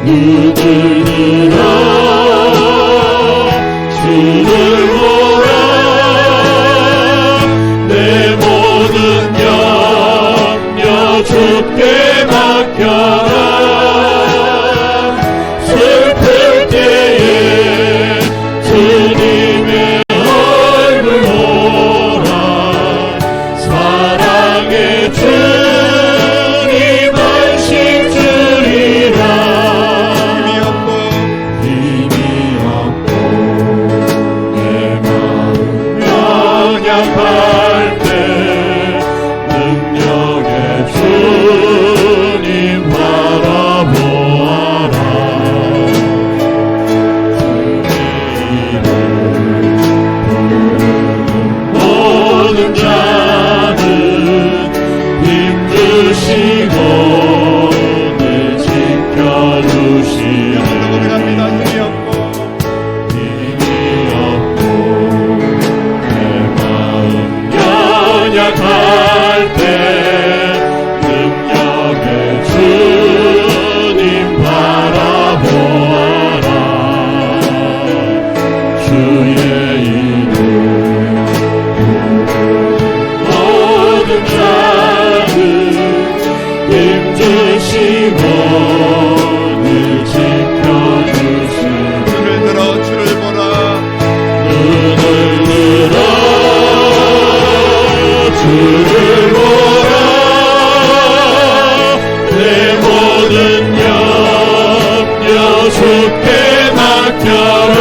눈을 들어 주를 보라. 내 모든 염려 주께 맡겨라. 슬플 때에 주님의 얼굴 보라. 사랑의 주님 안식 주리라. 힘이 없고 내 마음 연약할 때 능력의 주님 바라보아라. 모든 자는 힘드시고 늘 지켜주시는 힘이 없고 내 마음 연약할 때 능력의 주님 바라보아라. 주의 이름 모든 자는 힘주시고 늘 지켜주시는 눈을 들어 주를 보라. 눈을 들어 주를 보라. 내 모든 염려 주께 맡겨라.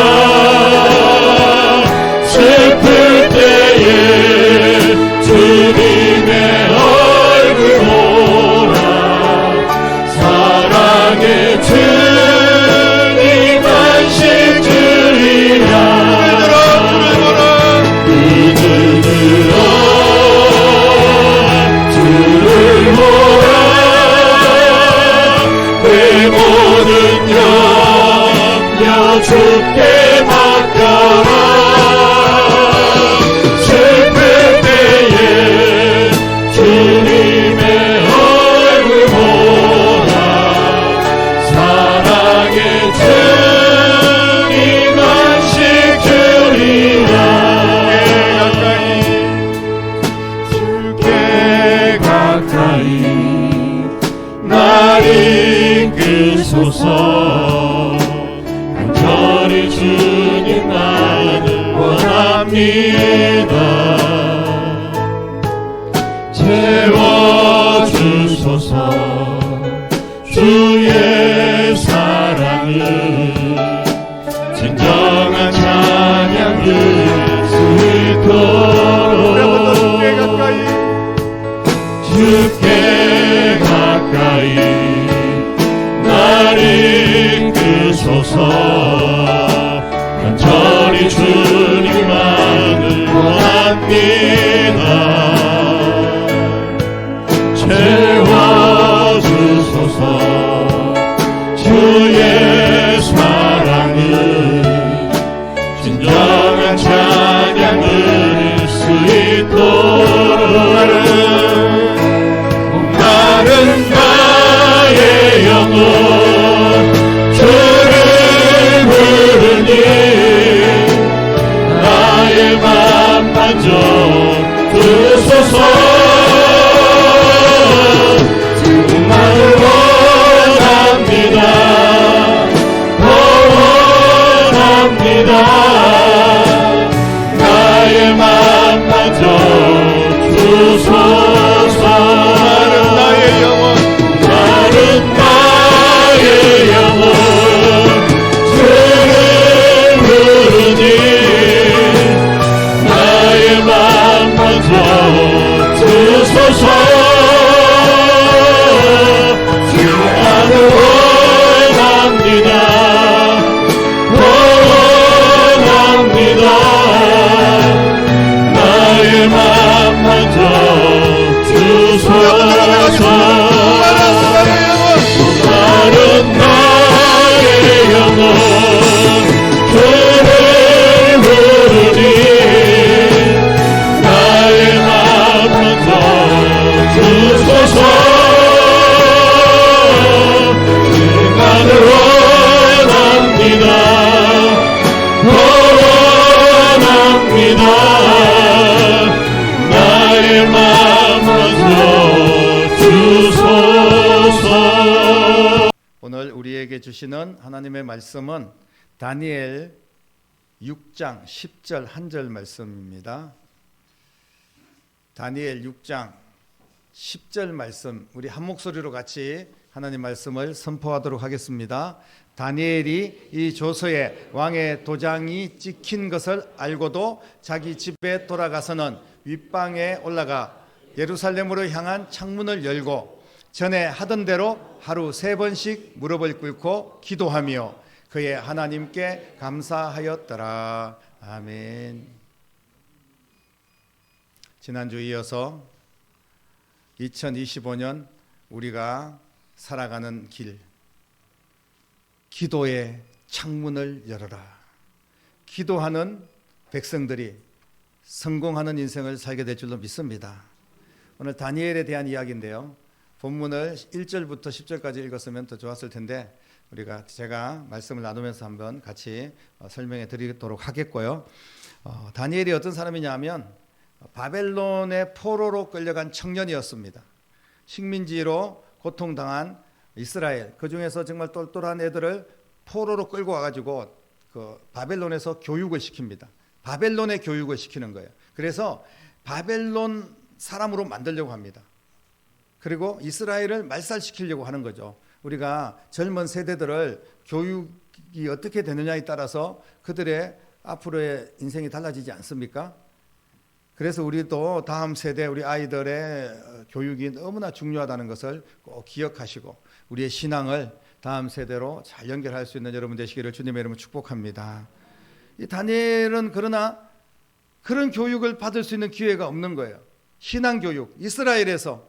슬플 때에 주님의 얼굴 보라. 사랑의 주님 안식 주리라. 눈을 들어 주를 보라. 내 모든 염려 주께 맡겨라. 슬플 때에 주님의 얼굴 보라. 사랑의 주님 안식 주리라. 주께 가까이 날 이끄소서. 간절히 주님 나는 원합니다. 채워주소서. 주의 사랑을 진정한 찬양 드릴 수 있도록 주께 가까이 날 이끄소서. 간절히 주님만을 원합니다. 채워주소서. 주의 사랑 오늘 우리에게 주시는 하나님의 말씀은 다니엘 6장 10절 한 절 말씀입니다. 다니엘 6장 10절 말씀, 우리 한 목소리로 같이 하나님 말씀을 선포하도록 하겠습니다. 다니엘이 이 조서에 왕의 도장이 찍힌 것을 알고도 자기 집에 돌아가서는 윗방에 올라가 예루살렘으로 향한 창문을 열고 전에 하던 대로 하루 3번씩 무릎을 꿇고 기도하며 그의 하나님께 감사하였더라. 아멘. 지난주 이어서 2025년 우리가 살아가는 길, 기도의 창문을 열어라. 기도하는 백성들이 성공하는 인생을 살게 될 줄로 믿습니다. 오늘 다니엘에 대한 이야기인데요. 본문을 1절부터 10절까지 읽었으면 더 좋았을 텐데 제가 말씀을 나누면서 한번 같이 설명해 드리도록 하겠고요. 다니엘이 어떤 사람이냐 하면 바벨론의 포로로 끌려간 청년이었습니다. 식민지로 고통당한 이스라엘, 그 중에서 정말 똘똘한 애들을 포로로 끌고 와가지고 그 바벨론에서 교육을 시킵니다. 바벨론의 교육을 시키는 거예요. 그래서 바벨론 사람으로 만들려고 합니다. 그리고 이스라엘을 말살시키려고 하는 거죠. 우리가 젊은 세대들을 교육이 어떻게 되느냐에 따라서 그들의 앞으로의 인생이 달라지지 않습니까? 그래서 우리도 다음 세대 우리 아이들의 교육이 너무나 중요하다는 것을 꼭 기억하시고 우리의 신앙을 다음 세대로 잘 연결할 수 있는 여러분 되시기를 주님의 이름으로 축복합니다. 이 다니엘은 그러나 그런 교육을 받을 수 있는 기회가 없는 거예요. 신앙교육, 이스라엘에서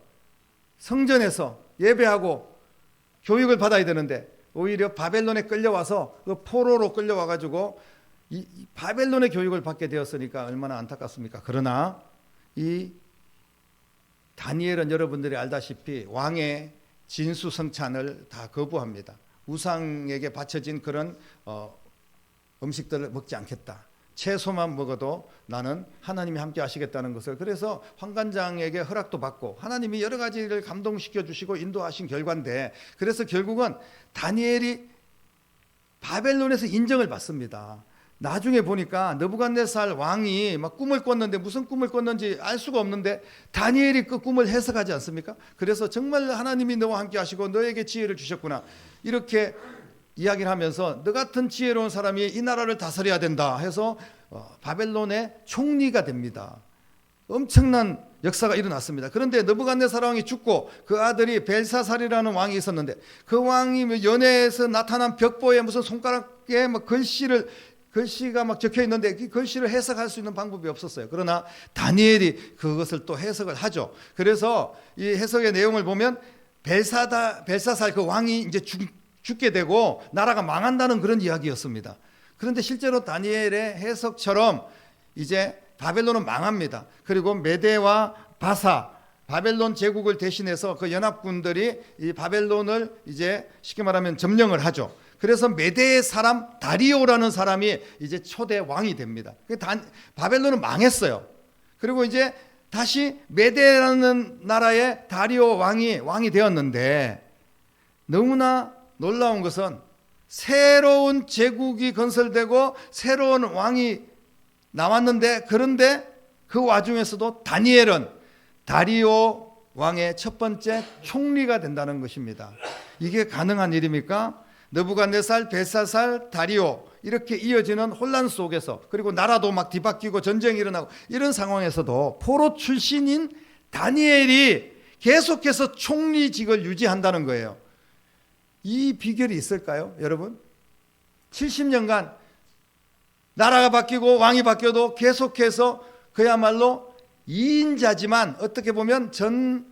성전에서 예배하고 교육을 받아야 되는데 오히려 바벨론에 끌려와서 그 포로로 끌려와가지고 이 바벨론의 교육을 받게 되었으니까 얼마나 안타깝습니까? 그러나 이 다니엘은 여러분들이 알다시피 왕의 진수성찬을 다 거부합니다. 우상에게 바쳐진 그런 음식들을 먹지 않겠다. 채소만 먹어도 나는 하나님이 함께 하시겠다는 것을, 그래서 환관장에게 허락도 받고 하나님이 여러 가지를 감동시켜 주시고 인도하신 결과인데, 그래서 결국은 다니엘이 바벨론에서 인정을 받습니다. 나중에 보니까 느부갓네살 왕이 막 꿈을 꿨는데 무슨 꿈을 꿨는지 알 수가 없는데 다니엘이 그 꿈을 해석하지 않습니까? 그래서 정말 하나님이 너와 함께 하시고 너에게 지혜를 주셨구나, 이렇게 이야기를 하면서 너 같은 지혜로운 사람이 이 나라를 다스려야 된다 해서 바벨론의 총리가 됩니다. 엄청난 역사가 일어났습니다. 그런데 느부갓네살 왕이 죽고 그 아들이 벨사살이라는 왕이 있었는데 그 왕이 연회에서 나타난 벽보에 무슨 손가락에 막 글씨가 막 적혀 있는데 그 글씨를 해석할 수 있는 방법이 없었어요. 그러나 다니엘이 그것을 또 해석을 하죠. 그래서 이 해석의 내용을 보면 벨사살 그 왕이 이제 죽게 되고 나라가 망한다는 그런 이야기였습니다. 그런데 실제로 다니엘의 해석처럼 이제 바벨론은 망합니다. 그리고 메대와 바사, 바벨론 제국을 대신해서 그 연합군들이 이 바벨론을 이제 쉽게 말하면 점령을 하죠. 그래서 메대의 사람 다리오라는 사람이 이제 초대 왕이 됩니다. 바벨론은 망했어요. 그리고 이제 다시 메대라는 나라의 다리오 왕이 되었는데, 너무나 놀라운 것은 새로운 제국이 건설되고 새로운 왕이 나왔는데, 그런데 그 와중에서도 다니엘은 다리오 왕의 첫 번째 총리가 된다는 것입니다. 이게 가능한 일입니까? 느부갓네살, 벨사살, 다리오 이렇게 이어지는 혼란 속에서, 그리고 나라도 막 뒤바뀌고 전쟁이 일어나고 이런 상황에서도 포로 출신인 다니엘이 계속해서 총리직을 유지한다는 거예요. 이 비결이 있을까요, 여러분? 70년간 나라가 바뀌고 왕이 바뀌어도 계속해서 그야말로 2인자지만 어떻게 보면 전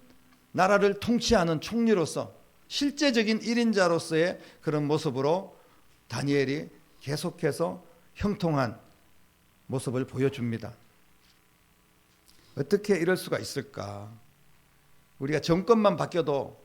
나라를 통치하는 총리로서 실제적인 1인자로서의 그런 모습으로 다니엘이 계속해서 형통한 모습을 보여줍니다. 어떻게 이럴 수가 있을까? 우리가 정권만 바뀌어도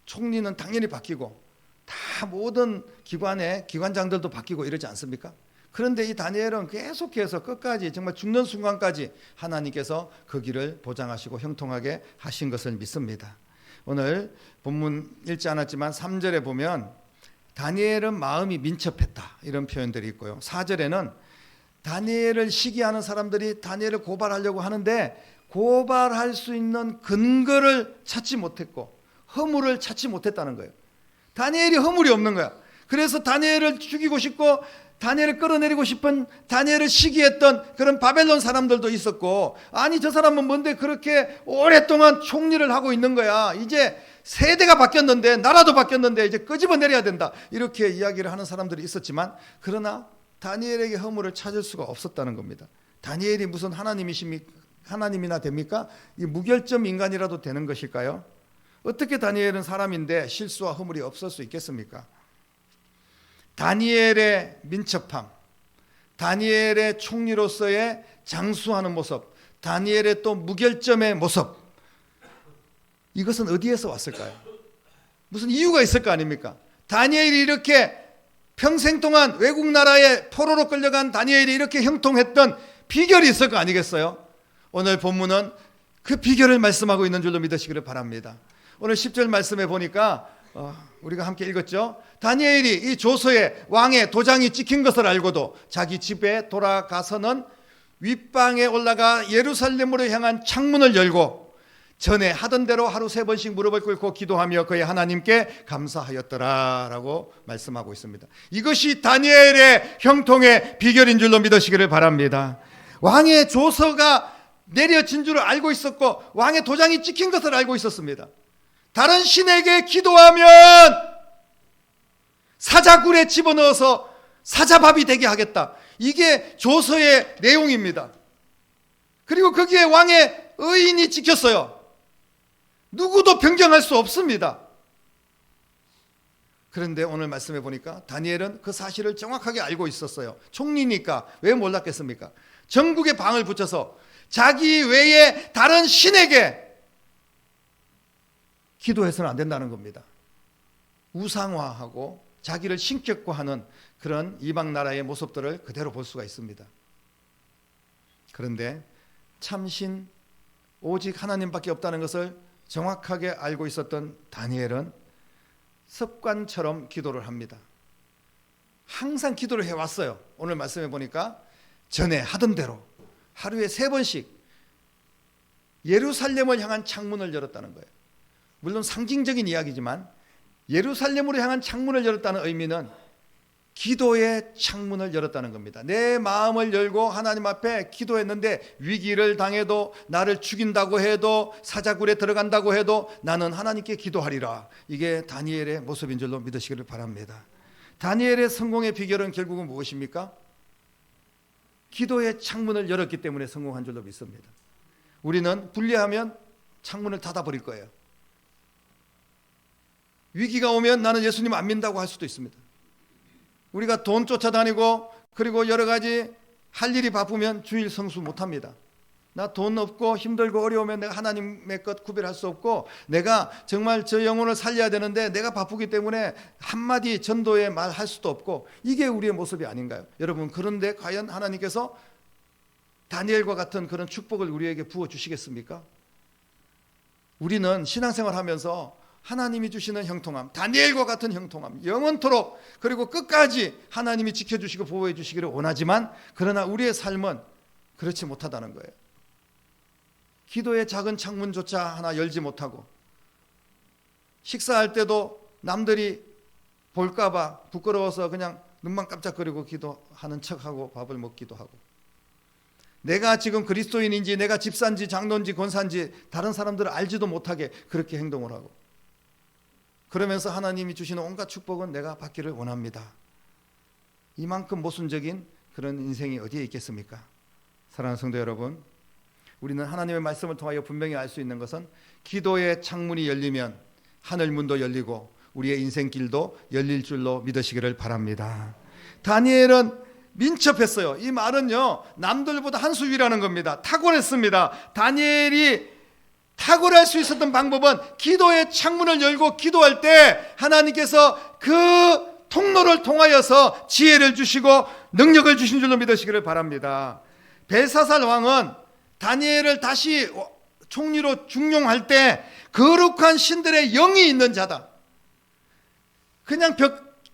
총리는 당연히 바뀌고 다 모든 기관의 기관장들도 바뀌고 이러지 않습니까? 그런데 이 다니엘은 계속해서 끝까지 정말 죽는 순간까지 하나님께서 그 길을 보장하시고 형통하게 하신 것을 믿습니다. 오늘 본문 읽지 않았지만 3절에 보면 다니엘은 마음이 민첩했다 이런 표현들이 있고요. 4절에는 다니엘을 시기하는 사람들이 다니엘을 고발하려고 하는데 고발할 수 있는 근거를 찾지 못했고 허물을 찾지 못했다는 거예요. 다니엘이 허물이 없는 거야. 그래서 다니엘을 죽이고 싶고 다니엘을 끌어내리고 싶은, 다니엘을 시기했던 그런 바벨론 사람들도 있었고, 아니 저 사람은 뭔데 그렇게 오랫동안 총리를 하고 있는 거야. 이제 세대가 바뀌었는데, 나라도 바뀌었는데 이제 끄집어내려야 된다, 이렇게 이야기를 하는 사람들이 있었지만, 그러나 다니엘에게 허물을 찾을 수가 없었다는 겁니다. 다니엘이 무슨 하나님이나 됩니까? 이 무결점 인간이라도 되는 것일까요? 어떻게 다니엘은 사람인데 실수와 허물이 없을 수 있겠습니까? 다니엘의 민첩함, 다니엘의 총리로서의 장수하는 모습, 다니엘의 또 무결점의 모습, 이것은 어디에서 왔을까요? 무슨 이유가 있을 거 아닙니까? 다니엘이 이렇게 평생 동안 외국 나라에 포로로 끌려간 다니엘이 이렇게 형통했던 비결이 있을 거 아니겠어요? 오늘 본문은 그 비결을 말씀하고 있는 줄로 믿으시기를 바랍니다. 오늘 10절 말씀에 보니까 우리가 함께 읽었죠. 다니엘이 이 조서에 왕의 도장이 찍힌 것을 알고도 자기 집에 돌아가서는 윗방에 올라가 예루살렘으로 향한 창문을 열고 전에 하던 대로 하루 3번씩 무릎을 꿇고 기도하며 그의 하나님께 감사하였더라 라고 말씀하고 있습니다. 이것이 다니엘의 형통의 비결인 줄로 믿으시기를 바랍니다. 왕의 조서가 내려진 줄을 알고 있었고 왕의 도장이 찍힌 것을 알고 있었습니다. 다른 신에게 기도하면 사자굴에 집어넣어서 사자밥이 되게 하겠다, 이게 조서의 내용입니다. 그리고 거기에 왕의 의인이 찍혔어요. 누구도 변경할 수 없습니다. 그런데 오늘 말씀해 보니까 다니엘은 그 사실을 정확하게 알고 있었어요. 총리니까 왜 몰랐겠습니까? 전국에 방을 붙여서 자기 외에 다른 신에게 기도해서는 안 된다는 겁니다. 우상화하고 자기를 신격화하는 그런 이방 나라의 모습들을 그대로 볼 수가 있습니다. 그런데 참신 오직 하나님밖에 없다는 것을 정확하게 알고 있었던 다니엘은 습관처럼 기도를 합니다. 항상 기도를 해왔어요. 오늘 말씀해 보니까 전에 하던 대로 하루에 3번씩 예루살렘을 향한 창문을 열었다는 거예요. 물론 상징적인 이야기지만 예루살렘으로 향한 창문을 열었다는 의미는 기도의 창문을 열었다는 겁니다. 내 마음을 열고 하나님 앞에 기도했는데 위기를 당해도, 나를 죽인다고 해도, 사자굴에 들어간다고 해도 나는 하나님께 기도하리라. 이게 다니엘의 모습인 줄로 믿으시기를 바랍니다. 다니엘의 성공의 비결은 결국은 무엇입니까? 기도의 창문을 열었기 때문에 성공한 줄로 믿습니다. 우리는 불리하면 창문을 닫아버릴 거예요. 위기가 오면 나는 예수님 안 믿는다고 할 수도 있습니다. 우리가 돈 쫓아다니고 그리고 여러 가지 할 일이 바쁘면 주일 성수 못합니다. 나 돈 없고 힘들고 어려우면 내가 하나님의 것 구별할 수 없고, 내가 정말 저 영혼을 살려야 되는데 내가 바쁘기 때문에 한마디 전도의 말 할 수도 없고, 이게 우리의 모습이 아닌가요? 여러분, 그런데 과연 하나님께서 다니엘과 같은 그런 축복을 우리에게 부어주시겠습니까? 우리는 신앙생활 하면서 하나님이 주시는 형통함, 다니엘과 같은 형통함, 영원토록 그리고 끝까지 하나님이 지켜주시고 보호해 주시기를 원하지만, 그러나 우리의 삶은 그렇지 못하다는 거예요. 기도의 작은 창문조차 하나 열지 못하고, 식사할 때도 남들이 볼까봐 부끄러워서 그냥 눈만 깜짝거리고 기도하는 척하고 밥을 먹기도 하고, 내가 지금 그리스도인인지 내가 집사인지 장로인지 권사인지 다른 사람들을 알지도 못하게 그렇게 행동을 하고, 그러면서 하나님이 주시는 온갖 축복은 내가 받기를 원합니다. 이만큼 모순적인 그런 인생이 어디에 있겠습니까? 사랑하는 성도 여러분, 우리는 하나님의 말씀을 통하여 분명히 알 수 있는 것은 기도의 창문이 열리면 하늘문도 열리고 우리의 인생길도 열릴 줄로 믿으시기를 바랍니다. 다니엘은 민첩했어요. 이 말은요, 남들보다 한 수 위라는 겁니다. 탁월했습니다. 다니엘이 탁월할 수 있었던 방법은 기도의 창문을 열고 기도할 때 하나님께서 그 통로를 통하여서 지혜를 주시고 능력을 주신 줄로 믿으시기를 바랍니다. 벨사살 왕은 다니엘을 다시 총리로 중용할 때 거룩한 신들의 영이 있는 자다, 그냥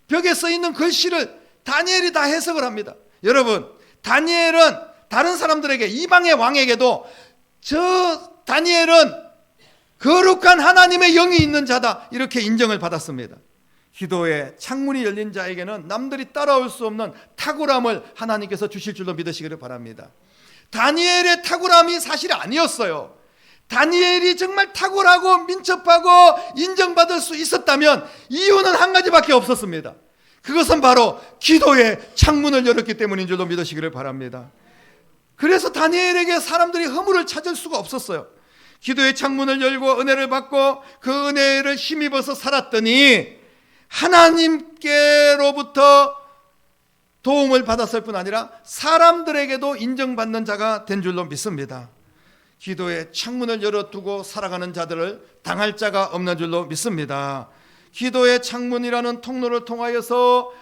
벽에 써 있는 글씨를 다니엘이 다 해석을 합니다. 여러분, 다니엘은 다른 사람들에게, 이방의 왕에게도 저 다니엘은 거룩한 하나님의 영이 있는 자다, 이렇게 인정을 받았습니다. 기도의 창문이 열린 자에게는 남들이 따라올 수 없는 탁월함을 하나님께서 주실 줄로 믿으시기를 바랍니다. 다니엘의 탁월함이 사실이 아니었어요. 다니엘이 정말 탁월하고 민첩하고 인정받을 수 있었다면 이유는 한 가지밖에 없었습니다. 그것은 바로 기도의 창문을 열었기 때문인 줄로 믿으시기를 바랍니다. 그래서 다니엘에게 사람들이 허물을 찾을 수가 없었어요. 기도의 창문을 열고 은혜를 받고 그 은혜를 힘입어서 살았더니 하나님께로부터 도움을 받았을 뿐 아니라 사람들에게도 인정받는 자가 된 줄로 믿습니다. 기도의 창문을 열어두고 살아가는 자들을 당할 자가 없는 줄로 믿습니다. 기도의 창문이라는 통로를 통하여서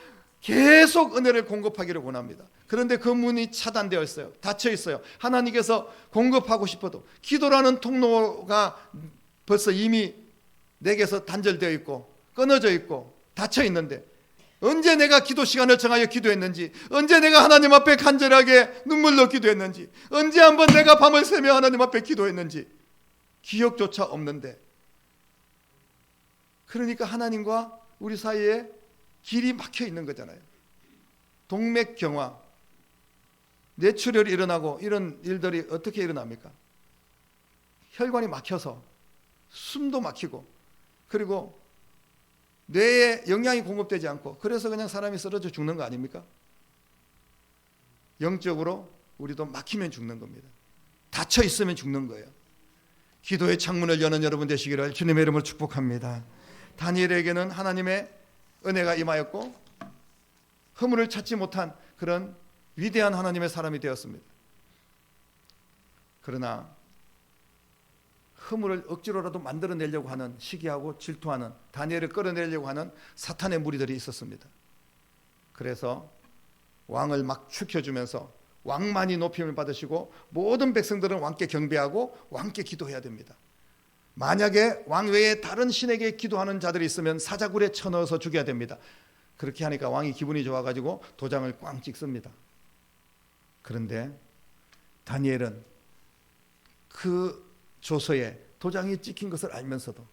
계속 은혜를 공급하기를 원합니다. 그런데 그 문이 차단되어 있어요. 닫혀 있어요. 하나님께서 공급하고 싶어도 기도라는 통로가 벌써 이미 내게서 단절되어 있고 끊어져 있고 닫혀 있는데, 언제 내가 기도 시간을 정하여 기도했는지, 언제 내가 하나님 앞에 간절하게 눈물로 기도했는지, 언제 한번 내가 밤을 새며 하나님 앞에 기도했는지 기억조차 없는데, 그러니까 하나님과 우리 사이에 길이 막혀 있는 거잖아요. 동맥경화, 뇌출혈이 일어나고 이런 일들이 어떻게 일어납니까? 혈관이 막혀서 숨도 막히고, 그리고 뇌에 영양이 공급되지 않고, 그래서 그냥 사람이 쓰러져 죽는 거 아닙니까? 영적으로 우리도 막히면 죽는 겁니다. 닫혀 있으면 죽는 거예요. 기도의 창문을 여는 여러분 되시기를 주님의 이름으로 축복합니다. 다니엘에게는 하나님의 은혜가 임하였고 허물을 찾지 못한 그런 위대한 하나님의 사람이 되었습니다. 그러나 허물을 억지로라도 만들어내려고 하는, 시기하고 질투하는, 다니엘을 끌어내려고 하는 사탄의 무리들이 있었습니다. 그래서 왕을 막 축혀주면서 왕만이 높임을 받으시고 모든 백성들은 왕께 경배하고 왕께 기도해야 됩니다. 만약에 왕 외에 다른 신에게 기도하는 자들이 있으면 사자굴에 쳐넣어서 죽여야 됩니다. 그렇게 하니까 왕이 기분이 좋아가지고 도장을 꽝 찍습니다. 그런데 다니엘은 그 조서에 도장이 찍힌 것을 알면서도,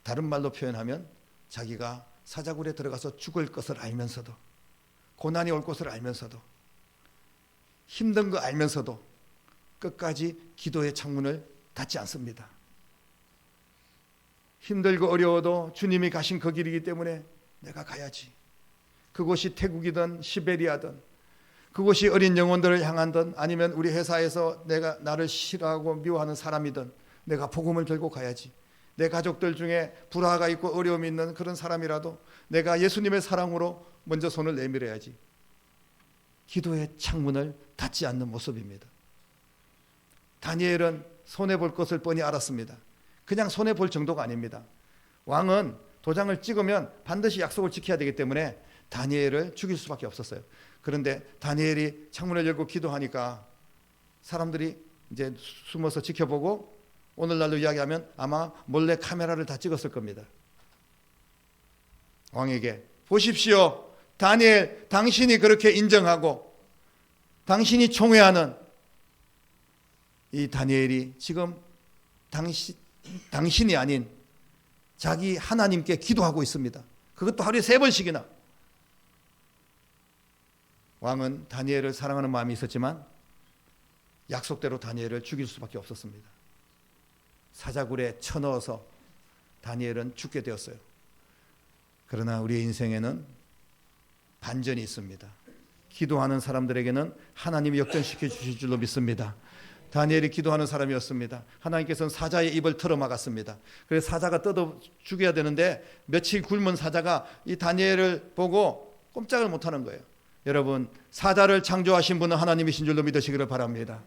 다른 말로 표현하면 자기가 사자굴에 들어가서 죽을 것을 알면서도, 고난이 올 것을 알면서도, 힘든 거 알면서도 끝까지 기도의 창문을 닫지 않습니다. 힘들고 어려워도 주님이 가신 그 길이기 때문에 내가 가야지. 그곳이 태국이든 시베리아든, 그곳이 어린 영혼들을 향한든, 아니면 우리 회사에서 나를 싫어하고 미워하는 사람이든 내가 복음을 들고 가야지. 내 가족들 중에 불화가 있고 어려움이 있는 그런 사람이라도 내가 예수님의 사랑으로 먼저 손을 내밀어야지. 기도의 창문을 닫지 않는 모습입니다. 다니엘은 손해볼 것을 뻔히 알았습니다. 그냥 손해볼 정도가 아닙니다. 왕은 도장을 찍으면 반드시 약속을 지켜야 되기 때문에 다니엘을 죽일 수밖에 없었어요. 그런데 다니엘이 창문을 열고 기도하니까 사람들이 이제 숨어서 지켜보고, 오늘날로 이야기하면 아마 몰래 카메라를 다 찍었을 겁니다. 왕에게 보십시오, 다니엘, 당신이 그렇게 인정하고 당신이 총회하는 이 다니엘이 지금 당신이 아닌 자기 하나님께 기도하고 있습니다. 그것도 하루에 3번씩이나. 왕은 다니엘을 사랑하는 마음이 있었지만 약속대로 다니엘을 죽일 수밖에 없었습니다. 사자굴에 쳐넣어서 다니엘은 죽게 되었어요. 그러나 우리의 인생에는 반전이 있습니다. 기도하는 사람들에게는 하나님이 역전시켜 주실 줄로 믿습니다. 다니엘이 기도하는 사람이었습니다. 하나님께서는 사자의 입을 틀어막았습니다. 그래서 사자가 뜯어 죽여야 되는데 며칠 굶은 사자가 이 다니엘을 보고 꼼짝을 못하는 거예요. 여러분, 사자를 창조하신 분은 하나님이신 줄로 믿으시기를 바랍니다.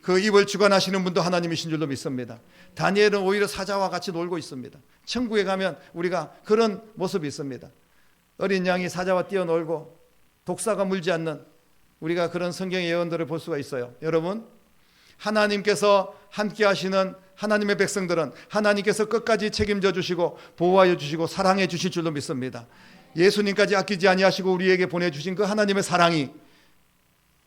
그 입을 주관하시는 분도 하나님이신 줄로 믿습니다. 다니엘은 오히려 사자와 같이 놀고 있습니다. 천국에 가면 우리가 그런 모습이 있습니다. 어린 양이 사자와 뛰어놀고 독사가 물지 않는, 우리가 그런 성경의 예언들을 볼 수가 있어요. 여러분, 하나님께서 함께 하시는 하나님의 백성들은 하나님께서 끝까지 책임져 주시고 보호하여 주시고 사랑해 주실 줄로 믿습니다. 예수님까지 아끼지 아니하시고 우리에게 보내주신 그 하나님의 사랑이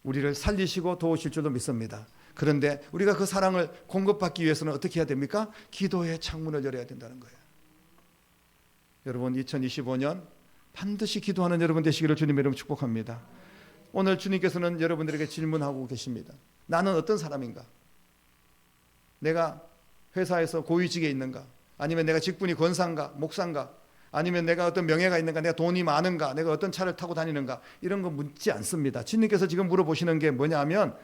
우리를 살리시고 도우실 줄로 믿습니다. 그런데 우리가 그 사랑을 공급받기 위해서는 어떻게 해야 됩니까? 기도의 창문을 열어야 된다는 거예요. 여러분, 2025년 반드시 기도하는 여러분 되시기를 주님의 이름으로 축복합니다. 오늘 주님께서는 여러분들에게 질문하고 계십니다. 나는 어떤 사람인가? 내가 회사에서 고위직에 있는가? 아니면 내가 직분이 권사인가? 목사인가? 아니면 내가 어떤 명예가 있는가? 내가 돈이 많은가? 내가 어떤 차를 타고 다니는가? 이런 거 묻지 않습니다. 주님께서 지금 물어보시는 게 뭐냐면,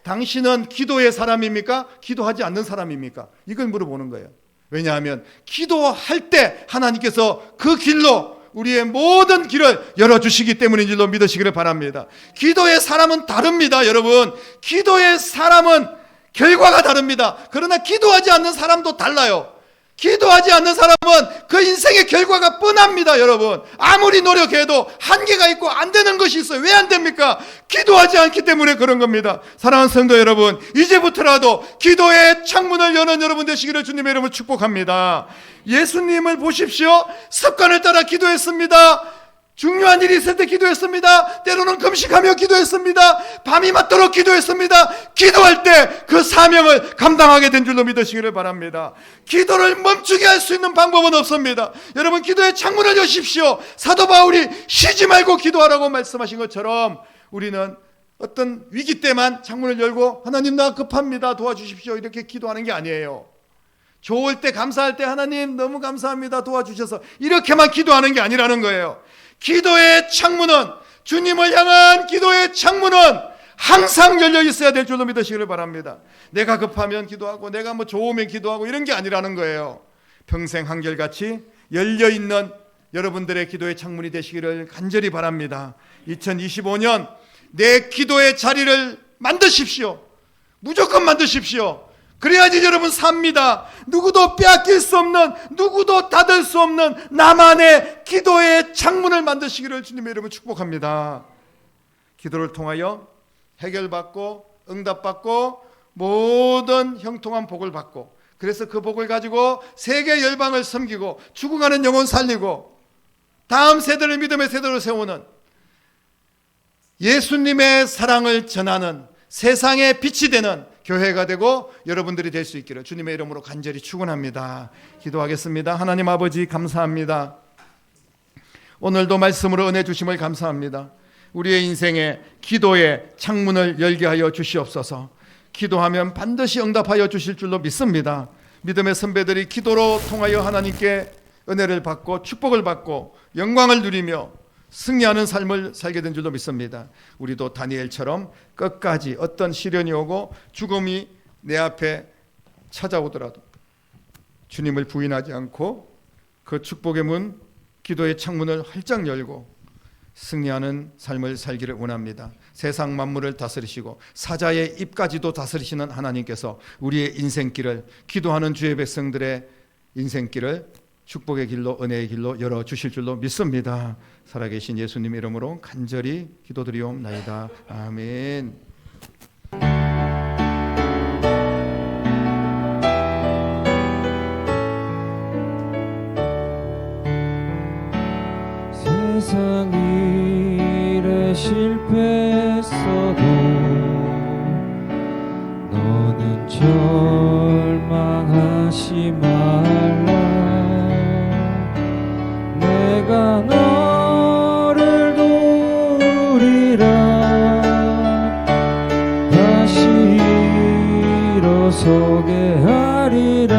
당신은 기도의 사람입니까? 기도하지 않는 사람입니까? 이걸 물어보는 거예요. 왜냐하면 기도할 때 하나님께서 그 길로 우리의 모든 길을 열어주시기 때문인 줄로 믿으시기를 바랍니다. 기도의 사람은 다릅니다. 여러분, 기도의 사람은 결과가 다릅니다. 그러나 기도하지 않는 사람도 달라요. 기도하지 않는 사람은 그 인생의 결과가 뻔합니다. 여러분, 아무리 노력해도 한계가 있고 안 되는 것이 있어요. 왜 안 됩니까? 기도하지 않기 때문에 그런 겁니다. 사랑하는 성도 여러분, 이제부터라도 기도의 창문을 여는 여러분 되시기를 주님의 이름으로 축복합니다. 예수님을 보십시오. 습관을 따라 기도했습니다. 중요한 일이 있을 때 기도했습니다. 때로는 금식하며 기도했습니다. 밤이 맞도록 기도했습니다. 기도할 때 그 사명을 감당하게 된 줄로 믿으시기를 바랍니다. 기도를 멈추게 할 수 있는 방법은 없습니다. 여러분, 기도의 창문을 여십시오. 사도 바울이 쉬지 말고 기도하라고 말씀하신 것처럼 우리는 어떤 위기 때만 창문을 열고 하나님 나 급합니다 도와주십시오 이렇게 기도하는 게 아니에요. 좋을 때 감사할 때 하나님 너무 감사합니다 도와주셔서 이렇게만 기도하는 게 아니라는 거예요. 기도의 창문은, 주님을 향한 기도의 창문은 항상 열려 있어야 될 줄로 믿으시기를 바랍니다. 내가 급하면 기도하고 내가 뭐 좋으면 기도하고 이런 게 아니라는 거예요. 평생 한결같이 열려 있는 여러분들의 기도의 창문이 되시기를 간절히 바랍니다. 2025년 내 기도의 자리를 만드십시오. 무조건 만드십시오. 그래야지 여러분 삽니다. 누구도 빼앗길 수 없는, 누구도 닫을 수 없는 나만의 기도의 창문을 만드시기를 주님의 이름으로 축복합니다. 기도를 통하여 해결받고 응답받고 모든 형통한 복을 받고, 그래서 그 복을 가지고 세계 열방을 섬기고 죽어가는 영혼 살리고 다음 세대를 믿음의 세대로 세우는, 예수님의 사랑을 전하는 세상의 빛이 되는 교회가 되고 여러분들이 될 수 있기를 주님의 이름으로 간절히 축원합니다. 기도하겠습니다. 하나님 아버지 감사합니다. 오늘도 말씀으로 은혜 주심을 감사합니다. 우리의 인생에 기도의 창문을 열게 하여 주시옵소서. 기도하면 반드시 응답하여 주실 줄로 믿습니다. 믿음의 선배들이 기도로 통하여 하나님께 은혜를 받고 축복을 받고 영광을 누리며 승리하는 삶을 살게 된 줄로 믿습니다. 우리도 다니엘처럼 끝까지 어떤 시련이 오고 죽음이 내 앞에 찾아오더라도 주님을 부인하지 않고 그 축복의 문, 기도의 창문을 활짝 열고 승리하는 삶을 살기를 원합니다. 세상 만물을 다스리시고 사자의 입까지도 다스리시는 하나님께서 우리의 인생길을, 기도하는 주의 백성들의 인생길을 축복의 길로, 은혜의 길로 열어주실 줄로 믿습니다. 살아계신 예수님 이름으로 간절히 기도드리옵나이다. 아멘. 세상 일에 실패했어도 너는 절망하지 말라. 내가 너를 도우리라. 다시 일어서게 하리라.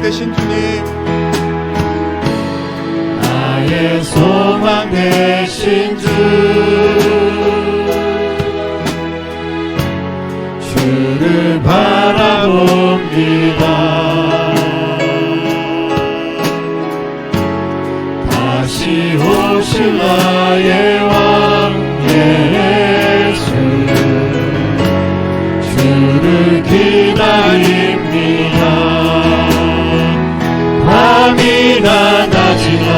되신 주님, 나의 소망 되신 주, 주를 바라봅니다. 다시 오실 나의 왕 예수, 주를 기다립니다. 밤이나 낮이나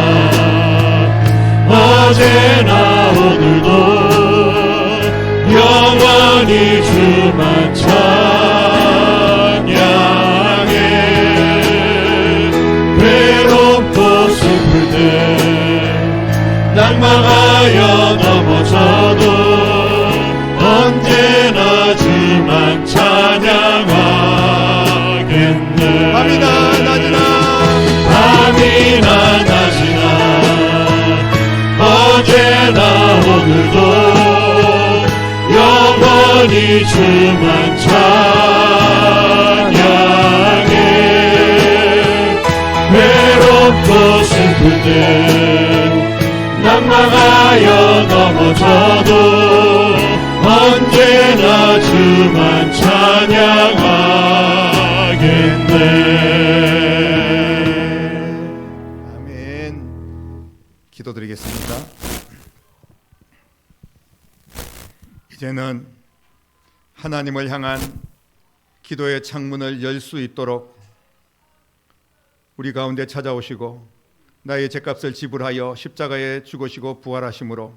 어제나 오늘도 영원히 주만 찬양해. 외롭고 슬플 때 낭망하여 넘어져도 언제나 주만 찬양하겠네. 밤이나 낮이나 밤이나 낮이나 어제나 오늘도 영원히 주만 찬양해. 외롭고 슬플 때 낭망하여 넘어져도 언제나 주만 찬양하겠네. 아멘. 기도드리겠습니다. 이제는 하나님을 향한 기도의 창문을 열 수 있도록 우리 가운데 찾아오시고 나의 죄값을 지불하여 십자가에 죽으시고 부활하심으로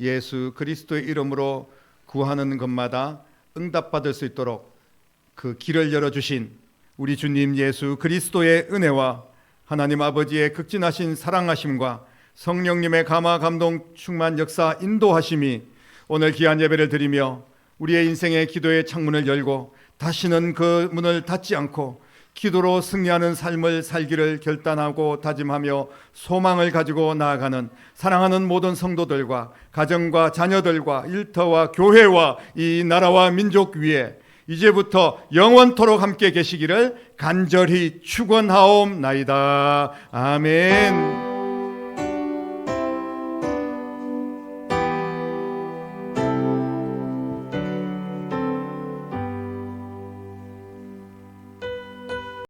예수 그리스도의 이름으로 구하는 것마다 응답받을 수 있도록 그 길을 열어주신 우리 주님 예수 그리스도의 은혜와 하나님 아버지의 극진하신 사랑하심과 성령님의 감화 감동 충만 역사 인도하심이 오늘 귀한 예배를 드리며 우리의 인생의 기도의 창문을 열고 다시는 그 문을 닫지 않고 기도로 승리하는 삶을 살기를 결단하고 다짐하며 소망을 가지고 나아가는 사랑하는 모든 성도들과 가정과 자녀들과 일터와 교회와 이 나라와 민족 위에 이제부터 영원토록 함께 계시기를 간절히 축원하옵나이다. 아멘.